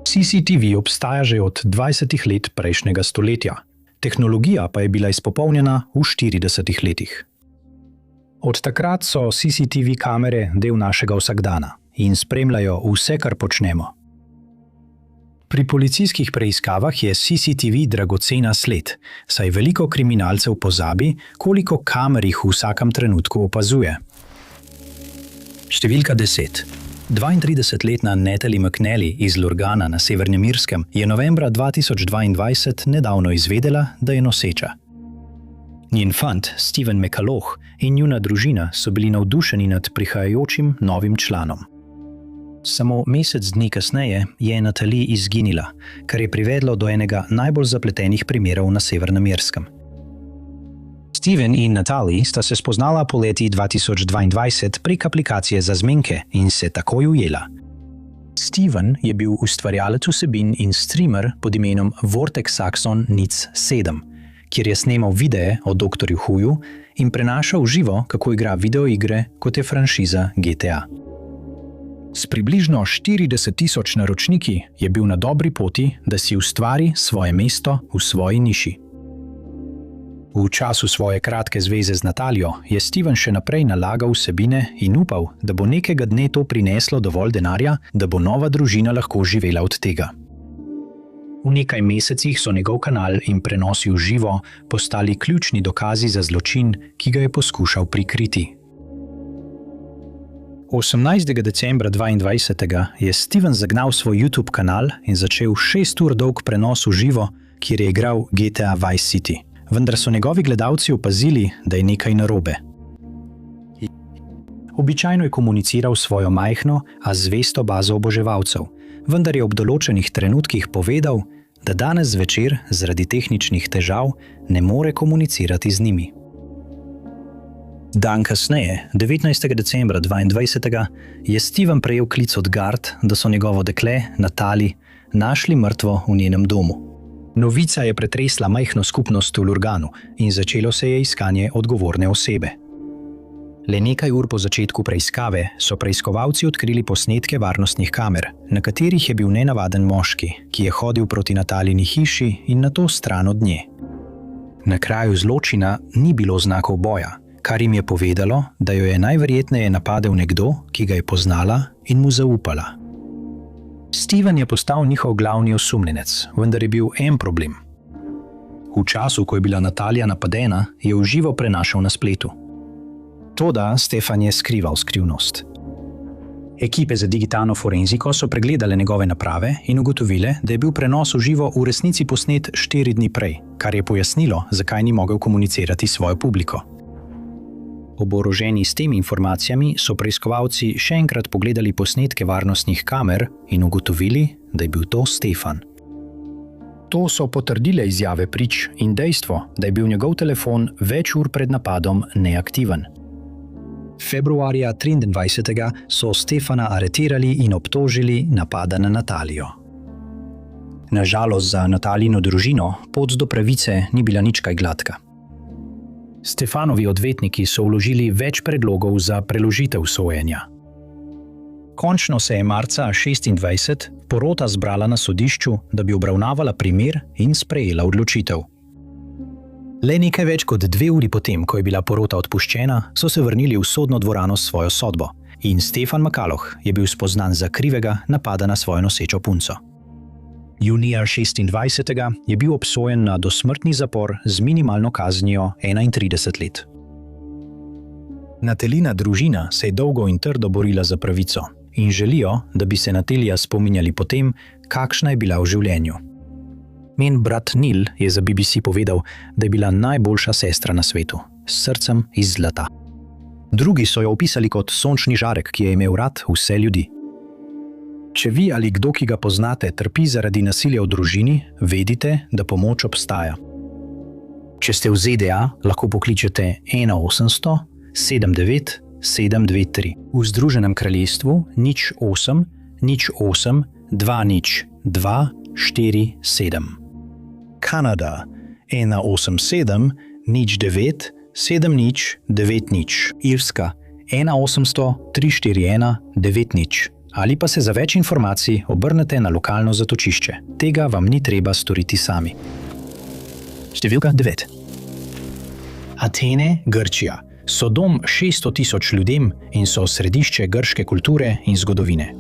CCTV obstaja že od 20 let prejšnjega stoletja. Tehnologija pa je bila izpopolnjena v 40 letih. Od takrat so CCTV kamere del našega vsakdana in spremljajo vse, kar počnemo. Pri policijskih preiskavah je CCTV dragocena sled, saj veliko kriminalcev pozabi, koliko kamer jih v vsakem trenutku opazuje. Številka 10. 32-letna Natalie McNally iz Lurgana na Severnem Irskem je novembra 2022 nedavno izvedela, da je noseča. Njen fant, Steven McCulloch, in njuna družina so bili navdušeni nad prihajajočim novim članom. Samo mesec dni kasneje je Natalie izginila, kar je privedlo do enega najbolj zapletenih primerov na Severnem Irskem. Steven in Natalie sta se spoznala poleti 2022 prek aplikacije za zmenke in se takoj ujela. Steven je bil ustvarjalec vsebin in streamer pod imenom Vortex Saxon Nic 7, kjer je snemal videe o Dr. Whoju in prenašal živo, kako igra videoigre, kot je franšiza GTA. S približno 40,000 naročniki je bil na dobri poti, da si ustvari svoje mesto v svoji niši. V času svoje kratke zveze z Natalijo je Steven še naprej nalagal vsebine in upal, da bo nekega dne to prineslo dovolj denarja, da bo nova družina lahko živela od tega. V nekaj mesecih so njegov kanal in prenosi v živo postali ključni dokazi za zločin, ki ga je poskušal prikriti. 18. decembra 2022 je Steven zagnal svoj YouTube kanal in začel 6 ur dolg prenos v živo, kjer je igral GTA Vice City. Vendar so njegovi gledalci opazili, da je nekaj narobe. Običajno je komuniciral svojo majhno, a zvesto bazo oboževalcev, vendar je ob določenih trenutkih povedal, da danes zvečer zaradi tehničnih težav ne more komunicirati z njimi. Dan kasneje, 19. decembra 2022, je Steven prejel klic od gard, da so njegovo dekle, Natalie, našli mrtvo v njenem domu. Novica je pretresla majhno skupnost v Lurganu in začelo se je iskanje odgovorne osebe. Le nekaj ur po začetku preiskave so preiskovalci odkrili posnetke varnostnih kamer, na katerih je bil nenavaden moški, ki je hodil proti Natalijini hiši in nato stran od nje. Na kraju zločina ni bilo znakov boja, kar jim je povedalo, da jo je najverjetneje napadel nekdo, ki ga je poznala in mu zaupala. Steven je postal njihov glavni osumljenec, vendar je bil en problem. V času, ko je bila Natalija napadena, je v živo prenašal na spletu. Toda Stefan je skrival skrivnost. Ekipe za digitalno forenziko so pregledale njegove naprave in ugotovile, da je bil prenos v živo v resnici posnet 4 dni prej, kar je pojasnilo, zakaj ni mogel komunicirati s svojo publiko. Oboroženi s temi informacijami so preiskovalci še enkrat pogledali posnetke varnostnih kamer in ugotovili, da je bil to Stefan. To so potrdile izjave prič in dejstvo, da je bil njegov telefon več ur pred napadom neaktiven. Februarja 23. so Stefana aretirali in obtožili napada na Natalijo. Nažalost za Natalijino družino pot do pravice ni bila nič kaj gladka. Stefanovi odvetniki so vložili več predlogov za preložitev sojenja. Končno se je marca 26 porota zbrala na sodišču, da bi obravnavala primer in sprejela odločitev. Le nekaj več kot 2 uri potem, ko je bila porota odpuščena, so se vrnili v sodno dvorano s svojo sodbo in Stefan McCulloch je bil spoznan za krivega napada na svojo nosečo punco. Junija 26. je bil obsojen na dosmrtni zapor z minimalno kaznijo 31 let. Natalijina družina se je dolgo in trdo borila za pravico in želijo, da bi se Natalija spominjali po tem, kakšna je bila v življenju. Njen brat Neil je za BBC povedal, da je bila najboljša sestra na svetu, s srcem iz zlata. Drugi so jo opisali kot sončni žarek, ki je imel rad vse ljudi. Če vi ali kdo, ki ga poznate, trpi zaradi nasilja v družini, vedite, da pomoč obstaja. Če ste v ZDA, lahko pokličete 1-800 79 723. V Združenem kraljestvu 08 08 20 2 47. Kanada 187 09 70 90. Irska 1-800 341 90. ali pa se za več informacij obrnete na lokalno zatočišče. Tega vam ni treba storiti sami. Številka 9. Atene, Grčija. So dom 600 000 ljudem in so središče grške kulture in zgodovine.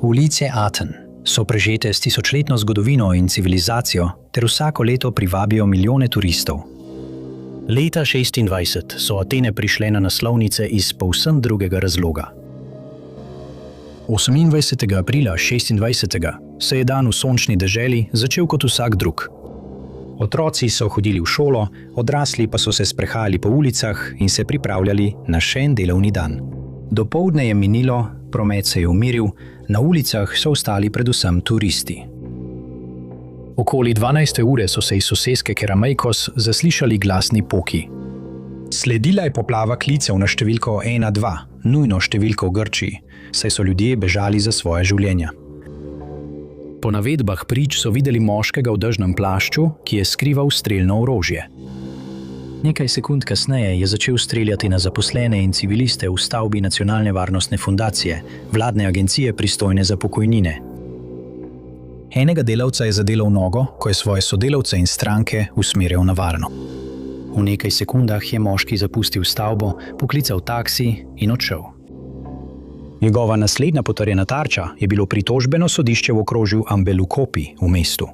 Ulice Aten so prežete s tisočletno zgodovino in civilizacijo ter vsako leto privabijo milijone turistov. Leta 26 so Atene prišle na naslovnice iz povsem drugega razloga. 28. aprila 26. se je dan v sončni deželi začel kot vsak drug. Otroci so hodili v šolo, odrasli pa so se sprehajali po ulicah in se pripravljali na še en delovni dan. Dopoldne je minilo, promet se je umiril, na ulicah so ostali predvsem turisti. Okoli 12. ure so se iz soseske Kerameikos zaslišali glasni poki. Sledila je poplava klicev na številko 112, nujno številko v Grčiji, saj so ljudje bežali za svoje življenja. Po navedbah prič so videli moškega v dežnem plašču, ki je skrival strelno orožje. Nekaj sekund kasneje je začel streljati na zaposlene in civiliste v stavbi Nacionalne varnostne fundacije, vladne agencije pristojne za pokojnine. Enega delavca je zadelo v nogo, ko je svoje sodelavce in stranke usmerjal na varno. V nekaj sekundah je moški zapustil stavbo, poklical taksi in odšel. Njegova naslednja potrjena tarča je bilo pritožbeno sodišče v okrožju Ambelukopi v mestu.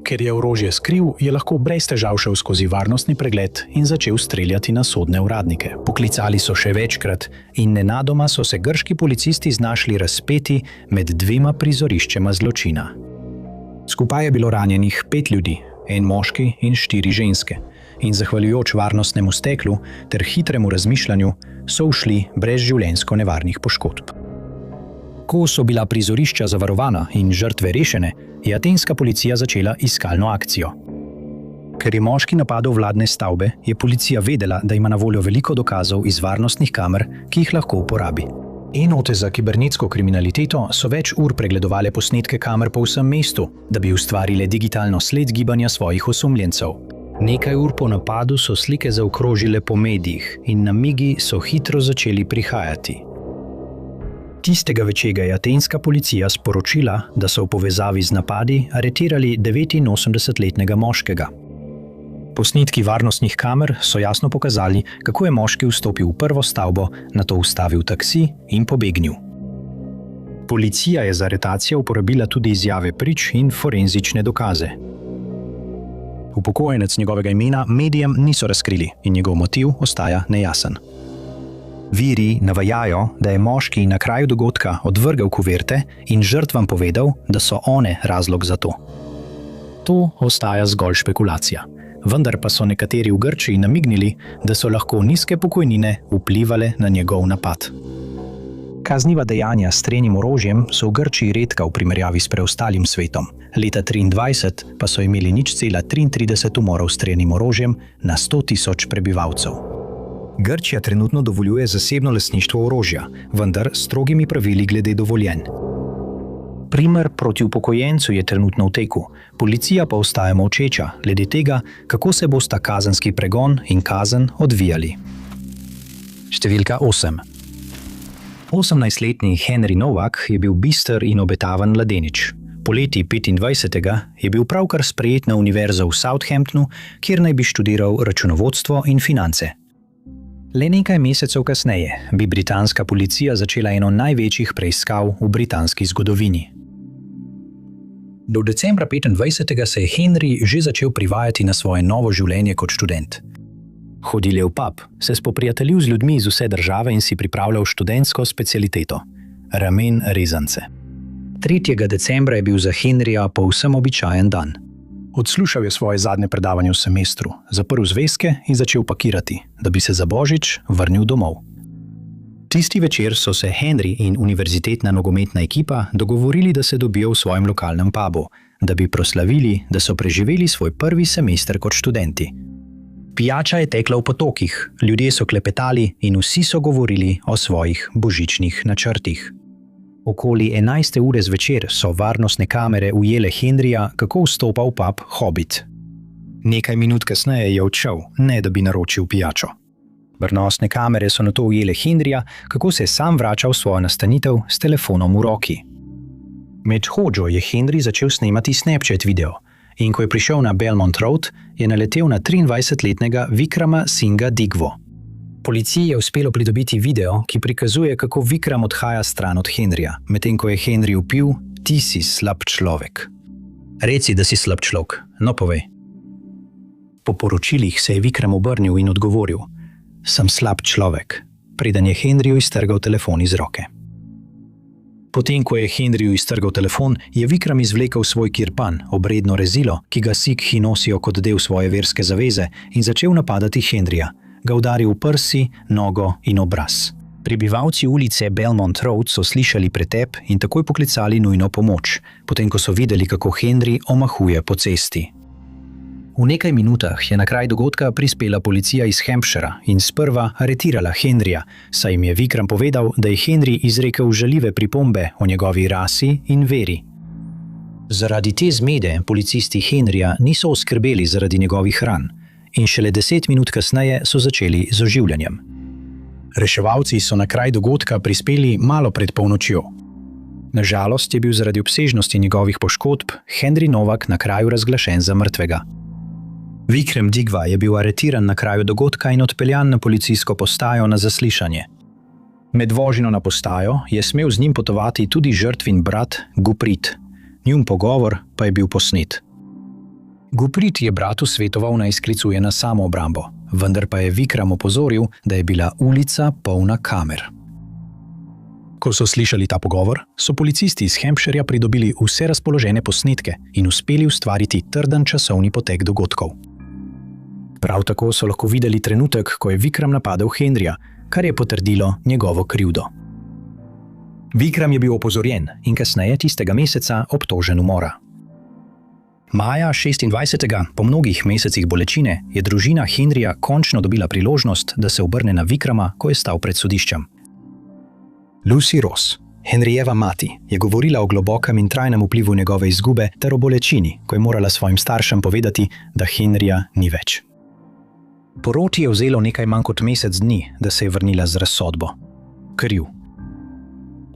Ker je orožje skril, je lahko brez težav šel skozi varnostni pregled in začel streljati na sodne uradnike. Poklicali so še večkrat in nenadoma so se grški policisti znašli razpeti med dvema prizoriščema zločina. Skupaj je bilo ranjenih 5 ljudi, 1 moški in 4 ženske. In zahvaljujoč varnostnemu steklu ter hitremu razmišljanju so ušli brez življenjsko nevarnih poškodb. Ko so bila prizorišča zavarovana in žrtve rešene, je atenska policija začela iskalno akcijo. Ker je moški napadel vladne stavbe, je policija vedela, da ima na voljo veliko dokazov iz varnostnih kamer, ki jih lahko uporabi. Enote za kibernetsko kriminaliteto so več ur pregledovale posnetke kamer po vsem mestu, da bi ustvarile digitalno sled gibanja svojih osumljencev. Nekaj ur po napadu so slike zaokrožile po medijih in namigi so hitro začeli prihajati. Tistega večera je atenska policija sporočila, da so v povezavi z napadi aretirali 89-letnega moškega. Posnetki varnostnih kamer so jasno pokazali, kako je moški vstopil v prvo stavbo, nato ustavil taksi in pobegnil. Policija je za aretacijo uporabila tudi izjave prič in forenzične dokaze. Upokojenec njegovega imena medijem niso razkrili in njegov motiv ostaja nejasen. Viri navajajo, da je moški na kraju dogodka odvrgel kuverte in žrtvam povedal, da so one razlog za to. To ostaja zgolj špekulacija, vendar pa so nekateri v Grčiji namignili, da so lahko nizke pokojnine vplivale na njegov napad. Kazniva dejanja s strelnim orožjem so v Grčiji redka v primerjavi s preostalim svetom. Leta 23 pa so imeli 0,33 umorov s strelnim orožjem na 100 000 prebivalcev. Grčija trenutno dovoljuje zasebno lastništvo orožja, vendar s strogimi pravili glede dovoljenj. Primer proti upokojencu je trenutno v teku, policija pa ostaja molčeča glede tega, kako se bosta kazenski pregon in kazen odvijali. Številka 8. 18-letni Henry Novak je bil bister in obetaven mladenič. Poleti 25. je bil pravkar sprejet na univerzo v Southamptonu, kjer naj bi študiral računovodstvo in finance. Le nekaj mesecev kasneje bi britanska policija začela eno največjih preiskav v britanski zgodovini. Do decembra 25. se je Henry že začel privajati na svoje novo življenje kot študent. Hodil je v pub, se spoprijateljil z ljudmi iz vse države in si pripravljal študentsko specialiteto – ramen rezance. 3. decembra je bil za Henryja povsem običajen dan. Odslušal je svoje zadnje predavanje v semestru, zaprl zvezke in začel pakirati, da bi se za božič vrnil domov. Tisti večer so se Henry in univerzitetna nogometna ekipa dogovorili, da se dobijo v svojem lokalnem pubu, da bi proslavili, da so preživeli svoj prvi semester kot študenti. Pijača je tekla v potokih, ljudje so klepetali in vsi so govorili o svojih božičnih načrtih. Okoli 11. ure zvečer so varnostne kamere ujele Henryja, kako vstopa v pub Hobbit. Nekaj minut kasneje je odšel, ne da bi naročil pijačo. Varnostne kamere so nato ujele Henryja, kako se je sam vračal v svojo nastanitev s telefonom v roki. Med hodžo je Henry začel snemati Snapchat video in ko je prišel na Belmont Road, je naletel na 23-letnega Vikrama Singha Digwo. Policiji je uspelo pridobiti video, ki prikazuje, kako Vikram odhaja stran od Henryja, medtem ko je Henry vpil: "Ti si slab človek." "Reci, da si slab človek, no povej." Po poročilih se je Vikram obrnil in odgovoril: "Sem slab človek," preden je Henryju iztrgal telefon iz roke. Potem, ko je Henryju iztrgal telefon, je Vikram izvlekel svoj kirpan, obredno rezilo, ki ga Sikhi nosijo kot del svoje verske zaveze, in začel napadati Henryja. Ga udaril v prsi, nogo in obraz. Prebivalci ulice Belmont Road so slišali pretep in takoj poklicali nujno pomoč, potem ko so videli, kako Henry omahuje po cesti. V nekaj minutah je na kraj dogodka prispela policija iz Hampshira in sprva aretirala Henryja, saj jim je Vikram povedal, da je Henry izrekel žaljive pripombe o njegovi rasi in veri. Zaradi te zmede policisti Henryja niso oskrbeli zaradi njegovih ran in šele 10 minut kasneje so začeli z oživljanjem. Reševalci so na kraj dogodka prispeli malo pred polnočjo. Nažalost je bil zaradi obsežnosti njegovih poškodb Henry Novak na kraju razglašen za mrtvega. Vikram Digwa je bil aretiran na kraju dogodka in odpeljan na policijsko postajo na zaslišanje. Med vožnjo na postajo je smel z njim potovati tudi žrtvin brat Gurpreet. Njun pogovor pa je bil posnet. Gurpreet je bratu svetoval, naj sklicuje na samoobrambo, vendar pa je Vikram opozoril, da je bila ulica polna kamer. Ko so slišali ta pogovor, so policisti iz Hampshirja pridobili vse razpoložene posnetke in uspeli ustvariti trden časovni potek dogodkov. Prav tako so lahko videli trenutek, ko je Vikram napadel Henryja, kar je potrdilo njegovo krivdo. Vikram je bil opozorjen in kasneje tistega meseca obtožen umora. Maja 26. po mnogih mesecih bolečine je družina Henryja končno dobila priložnost, da se obrne na Vikrama, ko je stal pred sodiščem. Lucy Ross, Henryjeva mati, je govorila o globokem in trajnem vplivu njegove izgube ter o bolečini, ko je morala svojim staršem povedati, da Henryja ni več. Poroti je vzelo nekaj manj kot mesec dni, da se je vrnila z razsodbo. Kriv.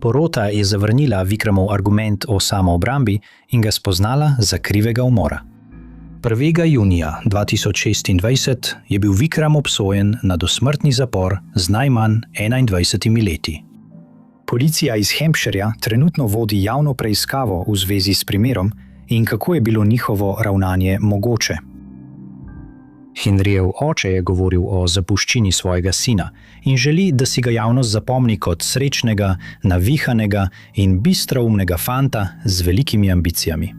Porota je zavrnila Vikramov argument o samoobrambi in ga spoznala za krivega umora. 1. junija 2026 je bil Vikram obsojen na dosmrtni zapor z najmanj 21 leti. Policija iz Hampshirja trenutno vodi javno preiskavo v zvezi s primerom in kako je bilo njihovo ravnanje mogoče. Henryjev oče je govoril o zapuščini svojega sina in želi, da si ga javnost zapomni kot srečnega, navihanega in bistroumnega fanta z velikimi ambicijami.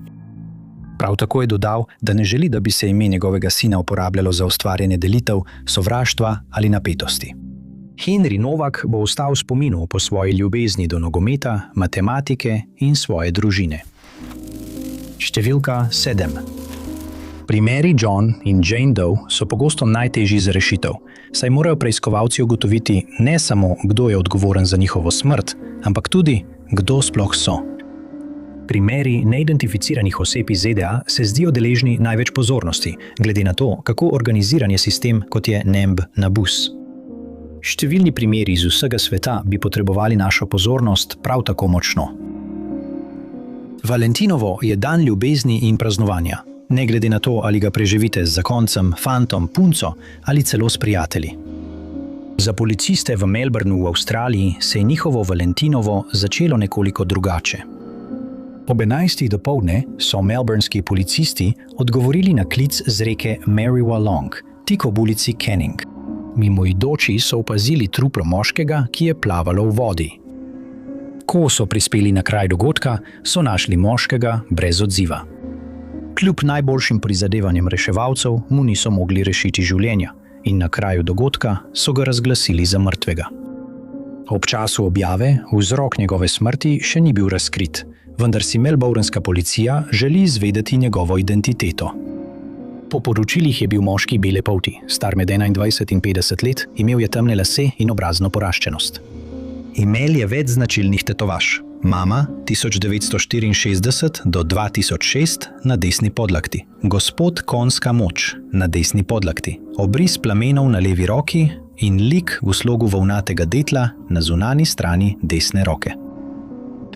Prav tako je dodal, da ne želi, da bi se ime njegovega sina uporabljalo za ustvarjanje delitev, sovraštva ali napetosti. Henry Novak bo ostal v spominu po svoji ljubezni do nogometa, matematike in svoje družine. Številka 7. Primeri John in Jane Doe so pogosto najtežji za rešitev, saj morajo preiskovalci ugotoviti ne samo, kdo je odgovoren za njihovo smrt, ampak tudi, kdo sploh so. Primeri neidentificiranih oseb iz ZDA se zdijo deležni največ pozornosti, glede na to, kako organiziran je sistem, kot je NABUS. Številni primeri iz vsega sveta bi potrebovali našo pozornost prav tako močno. Valentinovo je dan ljubezni in praznovanja, ne glede na to, ali ga preživite z zakoncem, fantom, punco ali celo s prijatelji. Za policiste v Melbourneu v Avstraliji se je njihovo Valentinovo začelo nekoliko drugače. Ob 11. dopoldne so melbournski policisti odgovorili na klic z reke Mary Wallong, tik ob ulici Canning. Mimoidoči so opazili truplo moškega, ki je plavalo v vodi. Ko so prispeli na kraj dogodka, so našli moškega brez odziva. Kljub najboljšim prizadevanjem reševalcev mu niso mogli rešiti življenja in na kraju dogodka so ga razglasili za mrtvega. Ob času objave vzrok njegove smrti še ni bil razkrit, vendar si melbournska policija želi izvedeti njegovo identiteto. Po poročilih je bil moški bele polti, star med 21 in 50 let, imel je temne lase in obrazno poraščenost. Imel je več značilnih tetovaž. Mama 1964 do 2006 na desni podlakti, gospod konjska moč na desni podlakti, obris plamenov na levi roki in lik v slogu volnatega detla na zunanji strani desne roke.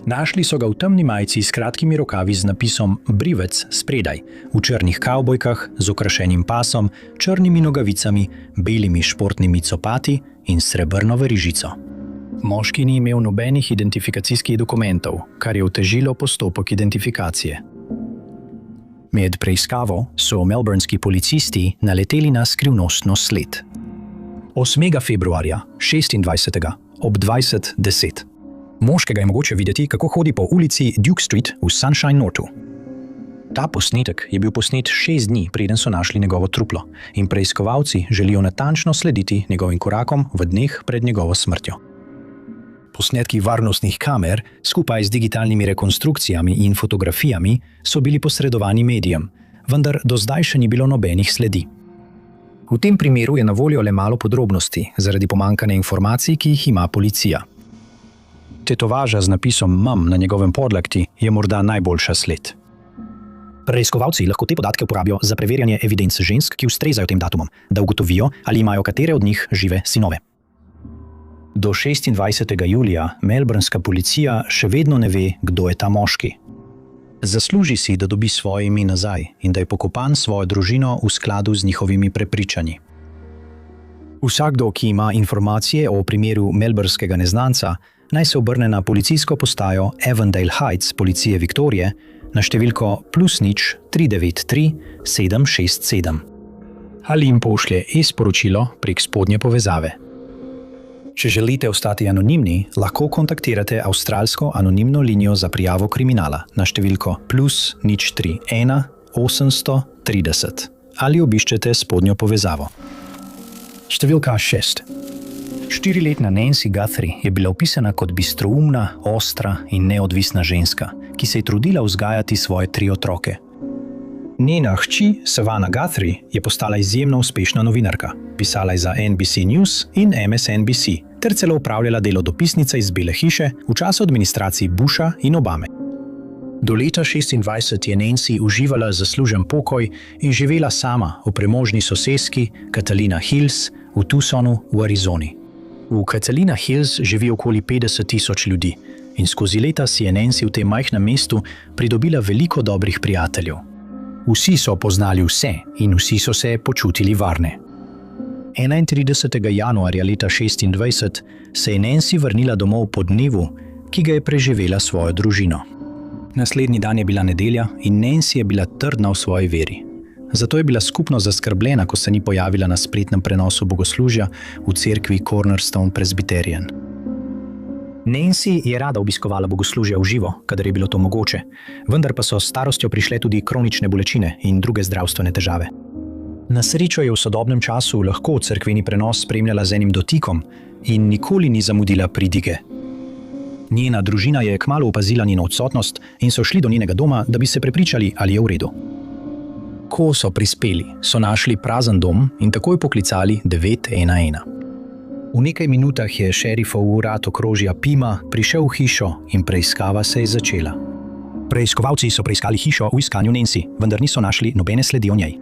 Našli so ga v temni majici s kratkimi rokavi z napisom Brivec spredaj, v črnih kavbojkah z okrašenim pasom, črnimi nogavicami, belimi športnimi copati in srebrno verižico. Moški ni imel nobenih identifikacijskih dokumentov, kar je otežilo postopek identifikacije. Med preiskavo so melbournski policisti naleteli na skrivnostno sled. 8. februarja 26. ob 20:10. Moškega je mogoče videti, kako hodi po ulici Duke Street v Sunshine Northu. Ta posnetek je bil posnet 6 dni, preden so našli njegovo truplo, in preiskovalci želijo natančno slediti njegovim korakom v dneh pred njegovo smrtjo. Posnetki varnostnih kamer, skupaj z digitalnimi rekonstrukcijami in fotografijami, so bili posredovani medijem, vendar do zdaj še ni bilo nobenih sledi. V tem primeru je na voljo le malo podrobnosti, zaradi pomanjkanja informacij, ki jih ima policija. Tetovaža z napisom MUM na njegovem podlakti je morda najboljša sled. Preiskovalci lahko te podatke uporabijo za preverjanje evidenc žensk, ki ustrezajo tem datumom, da ugotovijo, ali imajo katere od njih žive sinove. Do 26. julija melbournska policija še vedno ne ve, kdo je ta moški. Zasluži si, da dobi svoje ime nazaj in da je pokopan svojo družino v skladu z njihovimi prepričanji. Vsakdo, ki ima informacije o primeru melbournskega neznanca, naj se obrne na policijsko postajo Avondale Heights policije Viktorije na številko +0 393 767 ali jim pošlje e-sporočilo prek spodnje povezave. Če želite ostati anonimni, lahko kontaktirate avstralsko anonimno linijo za prijavo kriminala na številko +031 830 ali obiščete spodnjo povezavo. Številka 6. 4-letna Nancy Guthrie je bila opisana kot bistroumna, ostra in neodvisna ženska, ki se je trudila vzgajati svoje 3 otroke. Njena hči, Savannah Guthrie, je postala izjemno uspešna novinarka. Pisala je za NBC News in MSNBC, ter celo opravljala delo dopisnice iz Bele hiše v času administracij Busha in Obame. Do leta 26 je Nancy uživala zaslužen pokoj in živela sama v premožni soseski Catalina Hills v Tucsonu v Arizoni. V Catalina Hills živi okoli 50,000 ljudi in skozi leta si je Nancy v tem majhnem mestu pridobila veliko dobrih prijateljev. Vsi so poznali vse in vsi so se počutili varne. 31. januarja leta 26 se je Nancy vrnila domov po dnevu, ki ga je preživela s svojo družino. Naslednji dan je bila nedelja in Nancy je bila trdna v svoji veri. Zato je bila skupno zaskrbljena, ko se ni pojavila na spletnem prenosu bogoslužja v cerkvi Cornerstone Presbyterian. Nancy je rada obiskovala bogoslužja v živo, kadar je bilo to mogoče, vendar pa so s starostjo prišle tudi kronične bolečine in druge zdravstvene težave. Na srečo je v sodobnem času lahko cerkveni prenos spremljala z enim dotikom in nikoli ni zamudila pridige. Njena družina je kmalu opazila njeno odsotnost in so šli do njenega doma, da bi se prepričali, ali je v redu. Ko so prispeli, so našli prazen dom in takoj poklicali 911. V nekaj minutah je šerifov urad okrožja Pima prišel v hišo in preiskava se je začela. Preiskovalci so preiskali hišo v iskanju Nancy, vendar niso našli nobene sledi o njej.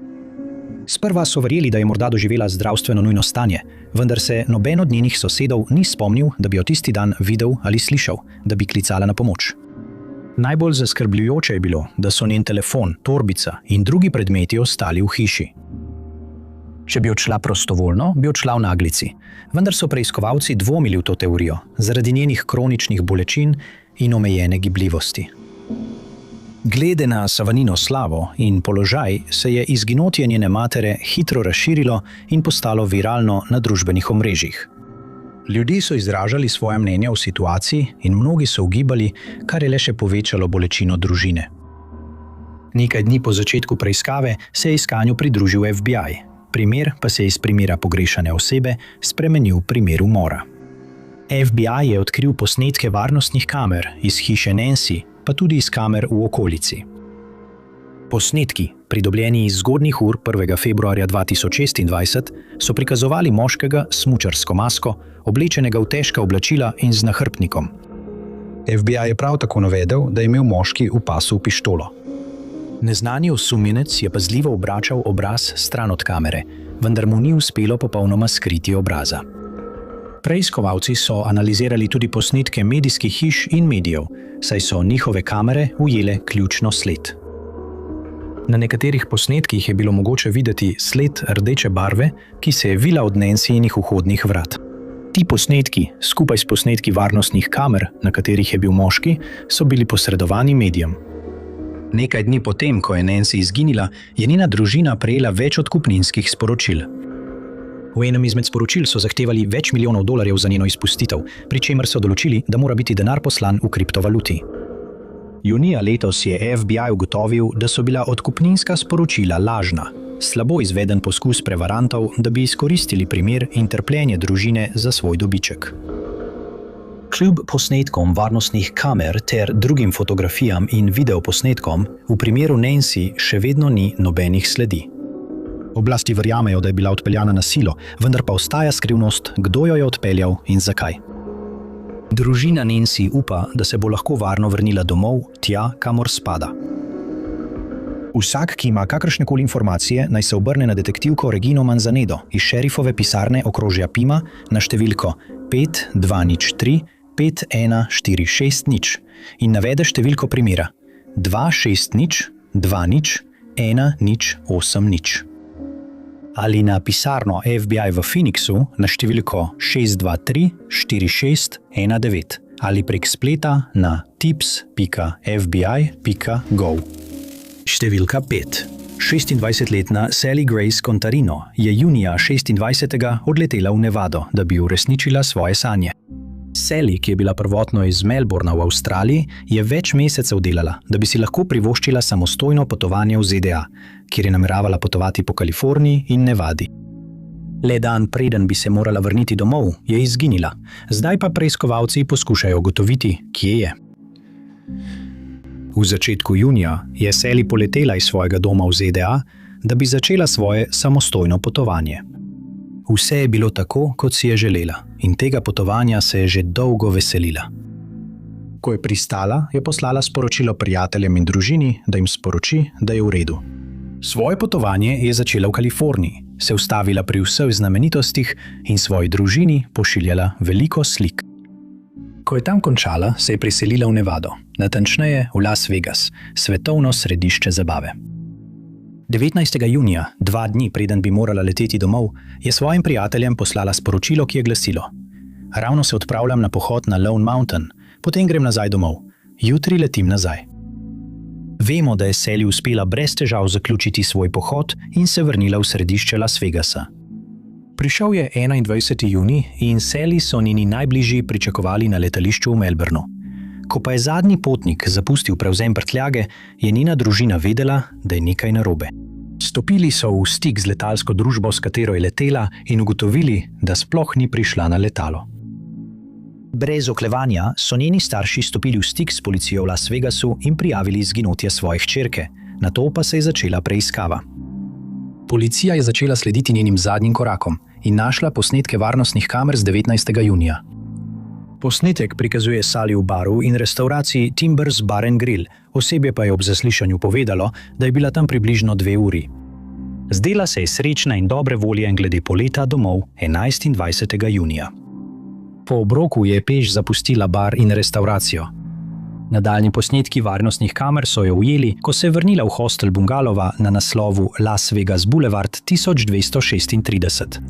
Sprva so verjeli, da je morda doživela zdravstveno nujno stanje, vendar se noben od njenih sosedov ni spomnil, da bi jo tisti dan videl ali slišal, da bi klicala na pomoč. Najbolj zaskrbljujoče je bilo, da so njen telefon, torbica in drugi predmeti ostali v hiši. Če bi odšla prostovoljno, bi odšla v naglici, vendar so preiskovalci dvomili v to teorijo, zaradi njenih kroničnih bolečin in omejene gibljivosti. Glede na Savannino slavo in položaj se je izginotje njene matere hitro razširilo in postalo viralno na družbenih omrežjih. Ljudje so izražali svoje mnenja o situaciji in mnogi so ugibali, kar je le še povečalo bolečino družine. Nekaj dni po začetku preiskave se je iskanju pridružil FBI, primer pa se je iz primera pogrešane osebe spremenil v primer umora. FBI je odkril posnetke varnostnih kamer iz hiše Nancy, pa tudi iz kamer v okolici. Posnetki, pridobljeni iz zgodnjih ur 1. februarja 2026, so prikazovali moškega s smučarsko masko, oblečenega v težka oblačila in z nahrbtnikom. FBI je prav tako navedel, da je imel moški v pasu pištolo. Neznani osumljenec je pazljivo obračal obraz stran od kamere, vendar mu ni uspelo popolnoma skriti obraza. Preiskovalci so analizirali tudi posnetke medijskih hiš in medijev, saj so njihove kamere ujele ključno sled. Na nekaterih posnetkih je bilo mogoče videti sled rdeče barve, ki se je vila od Nancyjinih vhodnih vrat. Ti posnetki, skupaj s posnetki varnostnih kamer, na katerih je bil moški, so bili posredovani medijem. Nekaj dni potem, ko je Nancy izginila, je njena družina prejela več odkupninskih sporočil. V enem izmed sporočil so zahtevali več milijonov dolarjev za njeno izpustitev, pri čemer so določili, da mora biti denar poslan v kriptovaluti. Junija letos je FBI ugotovil, da so bila odkupninska sporočila lažna, slabo izveden poskus prevarantov, da bi izkoristili primer in trpljenje družine za svoj dobiček. Kljub posnetkom varnostnih kamer ter drugim fotografijam in videoposnetkom, v primeru Nancy še vedno ni nobenih sledi. Oblasti verjamejo, da je bila odpeljana na silo, vendar pa ostaja skrivnost, kdo jo je odpeljal in zakaj. Družina Nancy upa, da se bo lahko varno vrnila domov, tja, kamor spada. Vsak, ki ima kakršnekoli informacije, naj se obrne na detektivko Regino Manzanedo iz šerifove pisarne okrožja Pima na številko 5203 51460 in navede številko primera 260 20 1080. Ali na pisarno FBI v Phoenixu na številko 623 4619 ali prek spleta na tips.fbi.gov. Številka 5. 26-letna Sally Grace Contarino je junija 26. odletela v Nevado, da bi uresničila svoje sanje. Sally, ki je bila prvotno iz Melbourna v Avstraliji, je več mesecev delala, da bi si lahko privoščila samostojno potovanje v ZDA, kjer je nameravala potovati po Kaliforniji in Nevadi. Le dan preden bi se morala vrniti domov, je izginila. Zdaj pa preiskovalci poskušajo ugotoviti, kje je. V začetku junija je Sally poletela iz svojega doma v ZDA, da bi začela svoje samostojno potovanje. Vse je bilo tako, kot si je želela, in tega potovanja se je že dolgo veselila. Ko je pristala, je poslala sporočilo prijateljem in družini, da jim sporoči, da je v redu. Svoje potovanje je začela v Kaliforniji, se ustavila pri vseh znamenitostih in svoji družini pošiljala veliko slik. Ko je tam končala, se je preselila v Nevado, natančneje v Las Vegas, svetovno središče zabave. 19. junija, 2 dni preden bi morala leteti domov, je svojim prijateljem poslala sporočilo, ki je glasilo: Ravno se odpravljam na pohod na Lone Mountain, potem grem nazaj domov. Jutri letim nazaj. Vemo, da je Sally uspela brez težav zaključiti svoj pohod in se vrnila v središče Las Vegasa. Prišel je 21. junij in Sally so njeni najbližji pričakovali na letališču v Melbournu. Ko pa je zadnji potnik zapustil prevzem prtljage, je njena družina vedela, da je nekaj narobe. Stopili so v stik z letalsko družbo, s katero je letela, in ugotovili, da sploh ni prišla na letalo. Brez oklevanja so njeni starši stopili v stik s policijo v Las Vegasu in prijavili izginotje svoje hčerke, nato pa se je začela preiskava. Policija je začela slediti njenim zadnjim korakom in našla posnetke varnostnih kamer z 19. junija. Posnetek prikazuje Sally v baru in restavraciji Timbers Bar & Grill, osebje pa je ob zaslišanju povedalo, da je bila tam približno 2 uri. Zdela se je srečna in dobre volje in glede poleta domov 11. in 20. junija. Po obroku je peš zapustila bar in restavracijo. Nadaljnji posnetki varnostnih kamer so jo ujeli, ko se je vrnila v hostel bungalova na naslovu Las Vegas Boulevard 1236.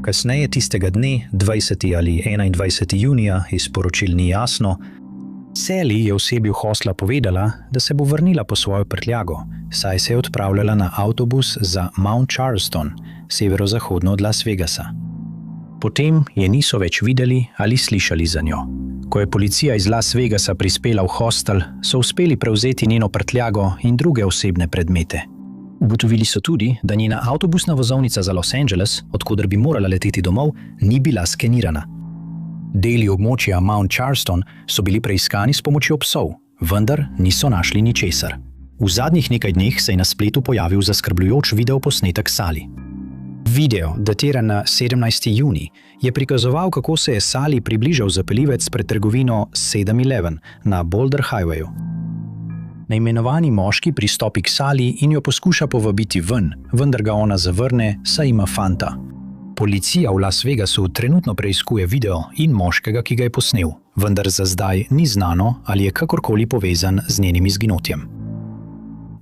Kasneje tistega dne, 20. ali 21. junija, iz poročil ni jasno, Sally je osebi v hostla povedala, da se bo vrnila po svojo prtljago, saj se je odpravljala na avtobus za Mount Charleston, severozahodno od Las Vegasa. Potem je niso več videli ali slišali za njo. Ko je policija iz Las Vegasa prispela v hostel, so uspeli prevzeti njeno prtljago in druge osebne predmete. Ugotovili so tudi, da njena avtobusna vozovnica za Los Angeles, od koder bi morala leteti domov, ni bila skenirana. Deli območja Mount Charleston so bili preiskani s pomočjo psov, vendar niso našli ničesar. V zadnjih nekaj dneh se je na spletu pojavil zaskrbljujoč videoposnetek Sally. Video, datiran na 17. junij, je prikazoval, kako se je Sally približal zapeljivec pred trgovino 7-Eleven na Boulder Highwayu. Neimenovani moški pristopi k Sally in jo poskuša povabiti ven, vendar ga ona zavrne, saj ima fanta. Policija v Las Vegasu trenutno preiskuje video in moškega, ki ga je posnel, vendar za zdaj ni znano, ali je kakorkoli povezan z njenim izginotjem.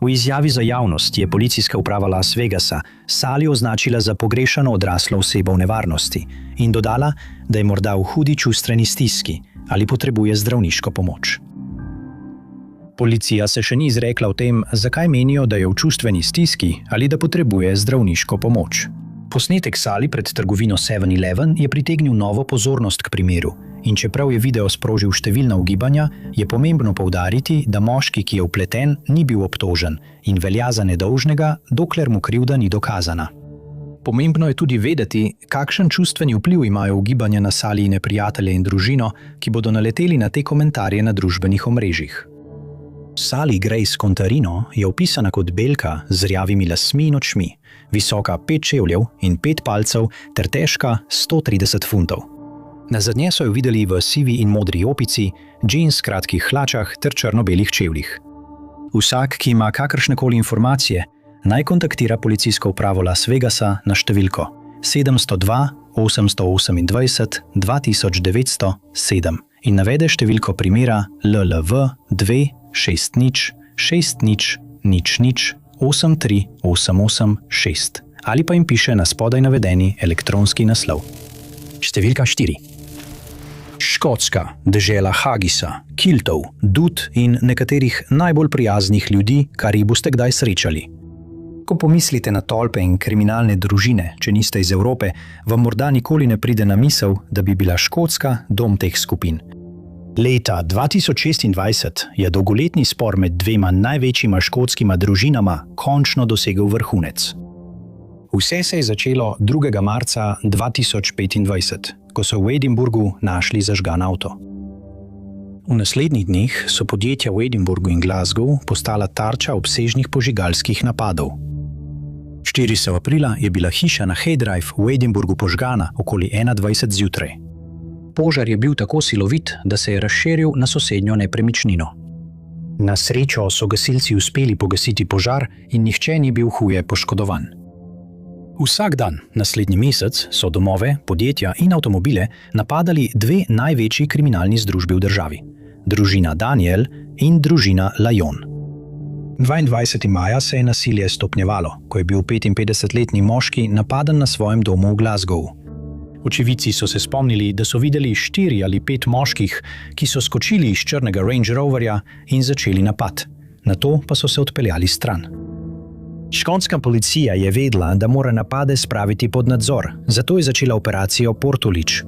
V izjavi za javnost je policijska uprava Las Vegasa Sally označila za pogrešano odraslo osebo v nevarnosti in dodala, da je morda v hudi čustveni stiski ali potrebuje zdravniško pomoč. Policija se še ni izrekla o tem, zakaj menijo, da je v čustveni stiski ali da potrebuje zdravniško pomoč. Posnetek Sally pred trgovino 7-Eleven je pritegnil novo pozornost k primeru in čeprav je video sprožil številna ugibanja, je pomembno poudariti, da moški, ki je vpleten, ni bil obtožen in velja za nedolžnega, dokler mu krivda ni dokazana. Pomembno je tudi vedeti, kakšen čustveni vpliv imajo ugibanja na Sallyine prijatelje in družino, ki bodo naleteli na te komentarje na družbenih omrežjih. Sally Grace Contarino je opisana kot belka z rjavimi lasmi in očmi, visoka 5 čevljev in 5 palcev ter težka 130 funtov. Nazadnje so jo videli v sivi in modri jopici, džins kratkih hlačah ter črno-belih čevljih. Vsak, ki ima kakršnekoli informacije, naj kontaktira policijsko upravo Las Vegasa na številko 702 828 2907 in navede številko primera LLV 2 60 60 00 83886 ali pa jim piše na spodaj navedeni elektronski naslov. Številka 4. Škotska, dežela Haggisa, Kiltov, Dud in nekaterih najbolj prijaznih ljudi, kar jih boste kdaj srečali. Ko pomislite na tolpe in kriminalne družine, če niste iz Evrope, vam morda nikoli ne pride na misel, da bi bila Škotska dom teh skupin. Leta 2026 je dolgoletni spor med dvema največjima škotskima družinama končno dosegel vrhunec. Vse se je začelo 2. marca 2025, ko so v Edinburgu našli zažgan avto. V naslednjih dneh so podjetja v Edinburgu in Glasgow postala tarča obsežnih požigalskih napadov. 4. aprila je bila hiša na Hay Drive v Edinburgu požgana okoli 21 zjutraj. Požar je bil tako silovit, da se je razširil na sosednjo nepremičnino. Na srečo so gasilci uspeli pogasiti požar in nihče ni bil huje poškodovan. Vsak dan, naslednji mesec, so domove, podjetja in avtomobile napadali dve največji kriminalni združbi v državi. Družina Daniel in družina Lyon. 22. maja se je nasilje stopnjevalo, ko je bil 55-letni moški napaden na svojem domu v Glasgowu. Očividci so se spomnili, da so videli 4 ali 5 moških, ki so skočili iz črnega Range Roverja in začeli napad. Nato pa so se odpeljali stran. Škotska policija je vedela, da mora napade spraviti pod nadzor, zato je začela operacijo Portolič.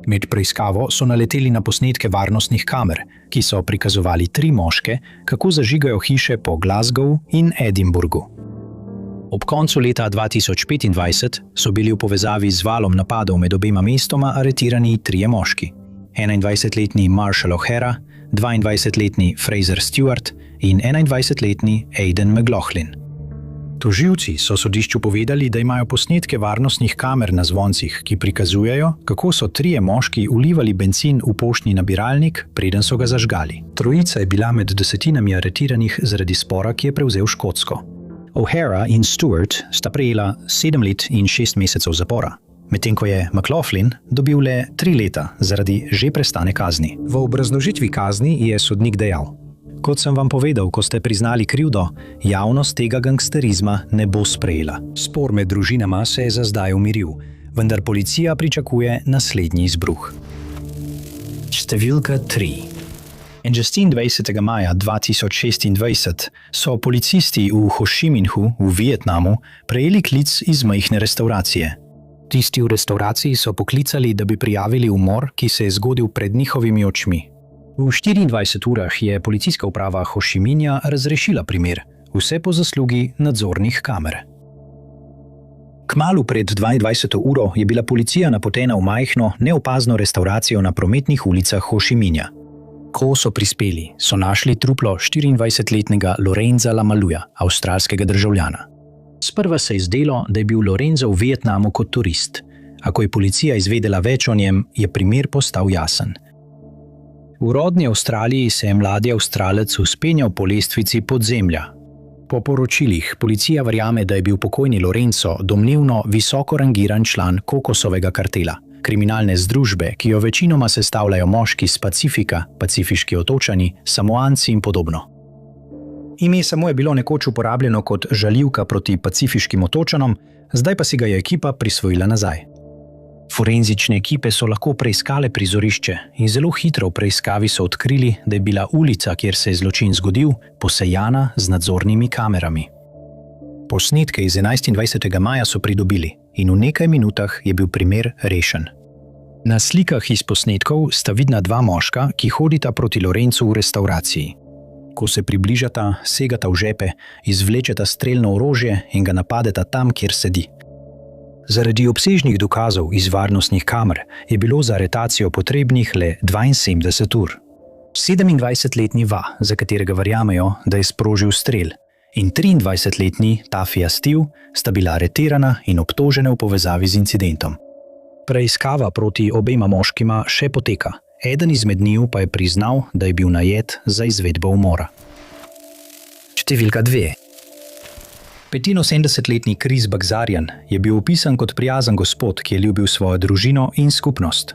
Med preiskavo so naleteli na posnetke varnostnih kamer, ki so prikazovali 3 moške, kako zažigajo hiše po Glasgowu in Edinburgu. Ob koncu leta 2025 so bili v povezavi z valom napadov med obema mestoma aretirani 3 moški. 21-letni Marshall O'Hara, 22-letni Fraser Stewart in 21-letni Aidan McLaughlin. Tožilci so sodišču povedali, da imajo posnetke varnostnih kamer na zvoncih, ki prikazujejo, kako so 3 moški vlivali bencin v poštni nabiralnik, preden so ga zažgali. Trojica je bila med desetinami aretiranih zaradi spora, ki je prevzel Škotsko. O'Hara in Stewart sta prejela 7 let in 6 mesecev zapora, medtem ko je McLaughlin dobil le 3 leta zaradi že prestane kazni. V obrazložitvi kazni je sodnik dejal: Kot sem vam povedal, ko ste priznali krivdo, javnost tega gangsterizma ne bo sprejela. Spor med družinama se je za zdaj umiril, vendar policija pričakuje naslednji izbruh. Številka 3. 21. maja 2026 so policisti v Ho Chi Minhu v Vietnamu prejeli klic iz majhne restauracije. Tisti v restauraciji so poklicali, da bi prijavili umor, ki se je zgodil pred njihovimi očmi. V 24 urah je policijska uprava Ho Chi Minha razrešila primer, vse po zaslugi nadzornih kamer. Kmalu pred 22. uro je bila policija napotena v majhno, neopazno restauracijo na prometnih ulicah Ho Chi Minha. Ko so prispeli, so našli truplo 24-letnega Lorenza Lamaluja, avstralskega državljana. Sprva se je zdelo, da je bil Lorenzo v Vietnamu kot turist, a ko je policija izvedela več o njem, je primer postal jasen. V rodni Avstraliji se je mladi Avstralec vzpenjal po lestvici podzemlja. Po poročilih policija verjame, da je bil pokojni Lorenzo domnevno visoko rangiran član kokosovega kartela, kriminalne združbe, ki jo večinoma sestavljajo moški z Pacifika, Pacifiški otočani, Samoanci in podobno. Ime samo je bilo nekoč uporabljeno kot žaljivka proti Pacifiškim otočanom, zdaj pa si ga je ekipa prisvojila nazaj. Forenzične ekipe so lahko preiskale prizorišče in zelo hitro v preiskavi so odkrili, da je bila ulica, kjer se je zločin zgodil, posejana z nadzornimi kamerami. Posnetke iz 21. maja so pridobili in v nekaj minutah je bil primer rešen. Na slikah iz posnetkov sta vidna dva moška, ki hodita proti Lorencu v restavraciji. Ko se približata, segata v žepe, izvlečeta strelno orožje in ga napadeta tam, kjer sedi. Zaradi obsežnih dokazov iz varnostnih kamer je bilo za aretacijo potrebnih le 72 ur. 27-letni Va, za katerega verjamejo, da je sprožil strel, in 23-letni Tafija Steve sta bila aretirana in obtožene v povezavi z incidentom. Preiskava proti obema moškima še poteka. Eden izmed njiju pa je priznal, da je bil najet za izvedbo umora. Številka 2. 75-letni Chris Bagzarian je bil opisan kot prijazen gospod, ki je ljubil svojo družino in skupnost.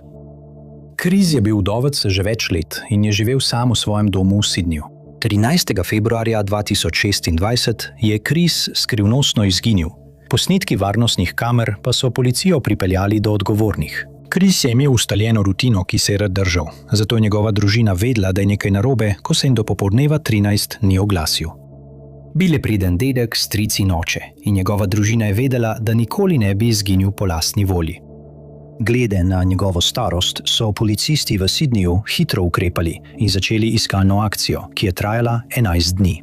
Chris je bil vdovec že več let in je živel sam v svojem domu v Sydneyju. 13. februarja 2026 je Chris skrivnostno izginil. Posnetki varnostnih kamer pa so policijo pripeljali do odgovornih. Chris je imel ustaljeno rutino, ki se je rad držal, zato je njegova družina vedela, da je nekaj narobe, ko se jim do popoldneva 13 ni oglasil. Bil je priden dedek, stric in oče in njegova družina je vedela, da nikoli ne bi izginil po lastni volji. Glede na njegovo starost so policisti v Sydneyju hitro ukrepali in začeli iskalno akcijo, ki je trajala 11 dni.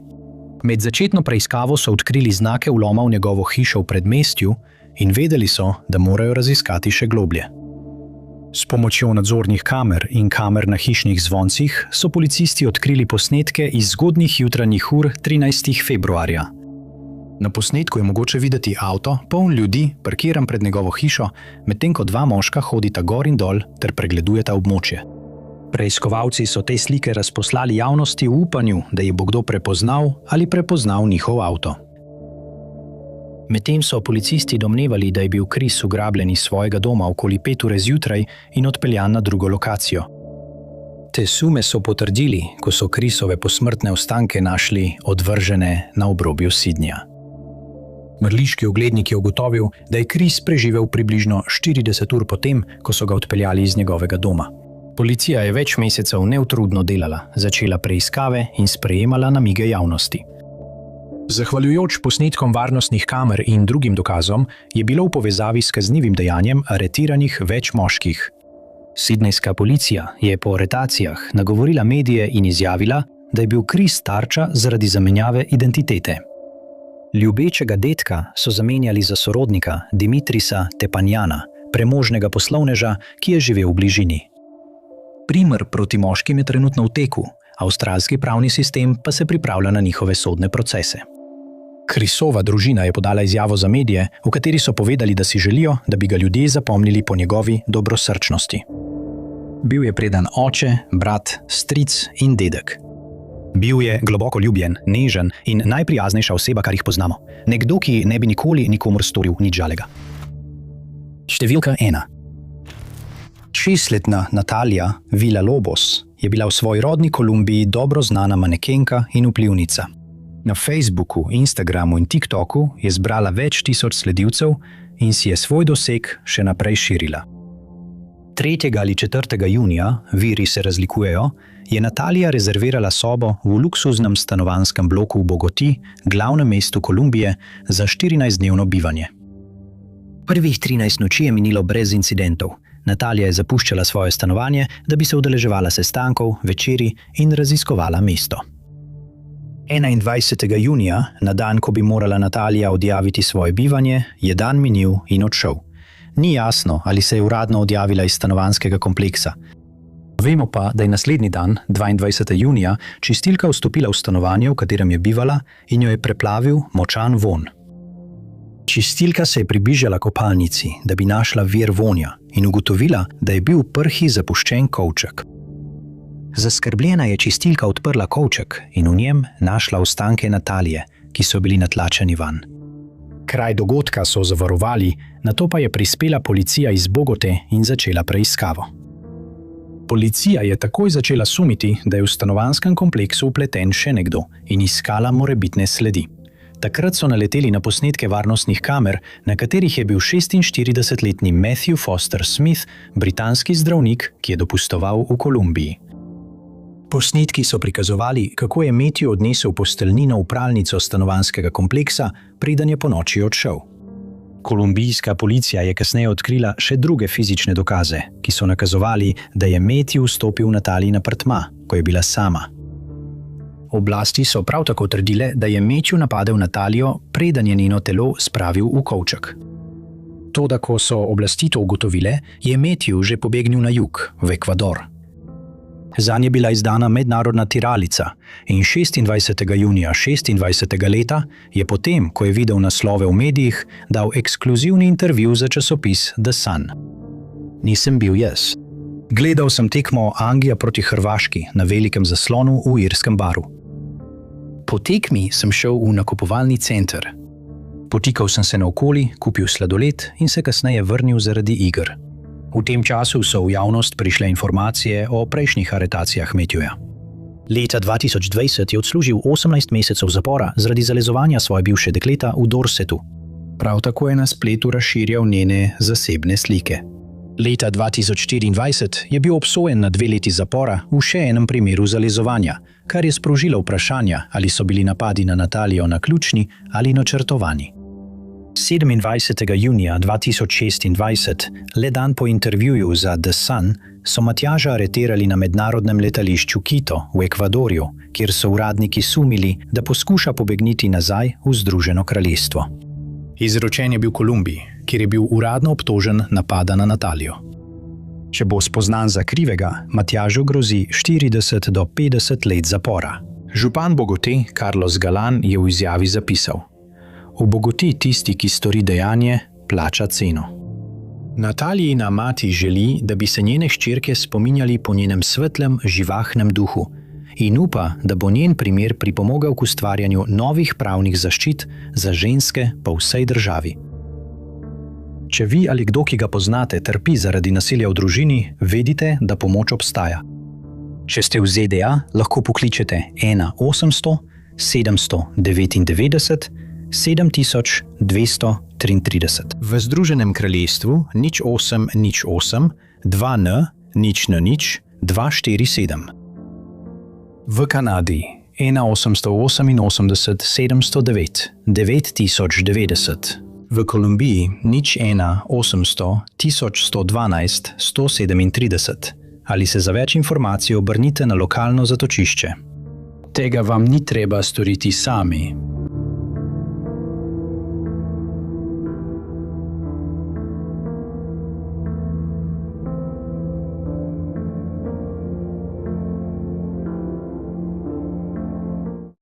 Med začetno preiskavo so odkrili znake vloma v njegovo hišo v predmestju in vedeli so, da morajo raziskati še globlje. S pomočjo nadzornih kamer in kamer na hišnih zvoncih so policisti odkrili posnetke iz zgodnjih jutranjih ur 13. februarja. Na posnetku je mogoče videti avto, poln ljudi, parkiran pred njegovo hišo, medtem ko dva moška hodita gor in dol ter pregledujeta območje. Preiskovalci so te slike razposlali javnosti v upanju, da jih bo kdo prepoznal ali prepoznal njihov avto. Medtem so policisti domnevali, da je bil Chris ugrabljen iz svojega doma okoli 5 ure zjutraj in odpeljan na drugo lokacijo. Te sume so potrdili, ko so Chrisove posmrtne ostanke našli odvržene na obrobju Sydneyja. Mrliški oglednik je ugotovil, da je Chris preživel približno 40 ur potem, ko so ga odpeljali iz njegovega doma. Policija je več mesecev neutrudno delala, začela preiskave in sprejemala namige javnosti. Zahvaljujoč posnetkom varnostnih kamer in drugim dokazom je bilo v povezavi s kaznivim dejanjem aretiranih več moških. Sydneyska policija je po aretacijah nagovorila medije in izjavila, da je bil Chris tarča zaradi zamenjave identitete. Ljubečega dedka so zamenjali za sorodnika Dimitrisa Tepanjana, premožnega poslovneža, ki je živel v bližini. Primer proti moškim je trenutno v teku, avstralski pravni sistem pa se pripravlja na njihove sodne procese. Chrisova družina je podala izjavo za medije, v kateri so povedali, da si želijo, da bi ga ljudje zapomnili po njegovi dobrosrčnosti. Bil je predan oče, brat, stric in dedek. Bil je globoko ljubljen, nežen in najprijaznejša oseba, kar jih poznamo. Nekdo, ki ne bi nikoli nikomur storil nič žalega. Številka 1. 6-letna Natalija Villalobos je bila v svoji rodni Kolumbiji dobro znana manekenka in vplivnica. Na Facebooku, Instagramu in TikToku je zbrala več tisoč sledilcev in si je svoj doseg še naprej širila. 3. ali 4. junija, viri se razlikujejo, je Natalija rezervirala sobo v luksuznem stanovanjskem bloku v Bogoti, glavnem mestu Kolumbije, za 14-dnevno bivanje. Prvih 13 noči je minilo brez incidentov. Natalija je zapuščala svoje stanovanje, da bi se udeleževala sestankov, večerij in raziskovala mesto. 21. junija, na dan, ko bi morala Natalija odjaviti svoje bivanje, je dan minil in odšel. Ni jasno, ali se je uradno odjavila iz stanovanjskega kompleksa. Vemo pa, da je naslednji dan, 22. junija, čistilka vstopila v stanovanje, v katerem je bivala, in jo je preplavil močan vonj. Čistilka se je približala kopalnici, da bi našla vir vonja in ugotovila, da je bil prhi zapuščen kovček. Zaskrbljena je čistilka odprla kovček in v njem našla ostanke Natalije, ki so bili natlačeni van. Kraj dogodka so zavarovali, nato pa je prispela policija iz Bogote in začela preiskavo. Policija je takoj začela sumiti, da je v stanovanjskem kompleksu vpleten še nekdo in iskala morebitne sledi. Takrat so naleteli na posnetke varnostnih kamer, na katerih je bil 46-letni Matthew Foster Smith, britanski zdravnik, ki je dopustoval v Kolumbiji. Posnetki so prikazovali, kako je Matthew odnesel posteljnino v pralnico stanovanjskega kompleksa, preden je ponoči odšel. Kolumbijska policija je kasneje odkrila še druge fizične dokaze, ki so nakazovali, da je Matthew vstopil v Natalijin apartma, ko je bila sama. Oblasti so prav tako trdile, da je Matthew napadel Natalijo, preden je njeno telo spravil v kovček. Toda ko so oblasti to ugotovile, je Matthew že pobegnil na jug, v Ekvador. Zanj je bila izdana mednarodna tiralica in 26. junija 26. leta je potem, ko je videl naslove v medijih, dal ekskluzivni intervju za časopis The Sun. Nisem bil jaz. Gledal sem tekmo Anglija proti Hrvaški na velikem zaslonu v irskem baru. Po tekmi sem šel v nakupovalni center. Potikal sem se naokoli, kupil sladoled in se kasneje vrnil zaradi iger. V tem času so v javnost prišle informacije o prejšnjih aretacijah Matthewja. Leta 2020 je odslužil 18 mesecev zapora zaradi zalezovanja svoje bivše dekleta v Dorsetu. Prav tako je na spletu razširjal njene zasebne slike. Leta 2024 je bil obsojen na 2 leti zapora v še enem primeru zalezovanja, kar je sprožilo vprašanja, ali so bili napadi na Natalijo naključni ali načrtovani. 27. junija 2026, le dan po intervjuju za The Sun, so Matjaža aretirali na mednarodnem letališču Quito v Ekvadorju, kjer so uradniki sumili, da poskuša pobegniti nazaj v Združeno kraljestvo. Izročen je bil Kolumbiji, kjer je bil uradno obtožen napada na Natalijo. Če bo spoznan za krivega, Matjažu grozi 40 do 50 let zapora. Župan Bogote, Carlos Galán, je v izjavi zapisal: V Bogoti tisti, ki stori dejanje, plača ceno. Natalijina mati želi, da bi se njene hčerke spominjali po njenem svetlem, živahnem duhu in upa, da bo njen primer pripomogel k ustvarjanju novih pravnih zaščit za ženske po vsej državi. Če vi ali kdo, ki ga poznate, trpi zaradi nasilja v družini, vedite, da pomoč obstaja. Če ste v ZDA, lahko pokličete 1-800 799 7233. V Združenem kraljestvu 0808 2N 0N 247. V Kanadi 1-888 709 9090. V Kolumbiji 01-800 1112 137. Ali se za več informacij obrnite na lokalno zatočišče. Tega vam ni treba storiti sami.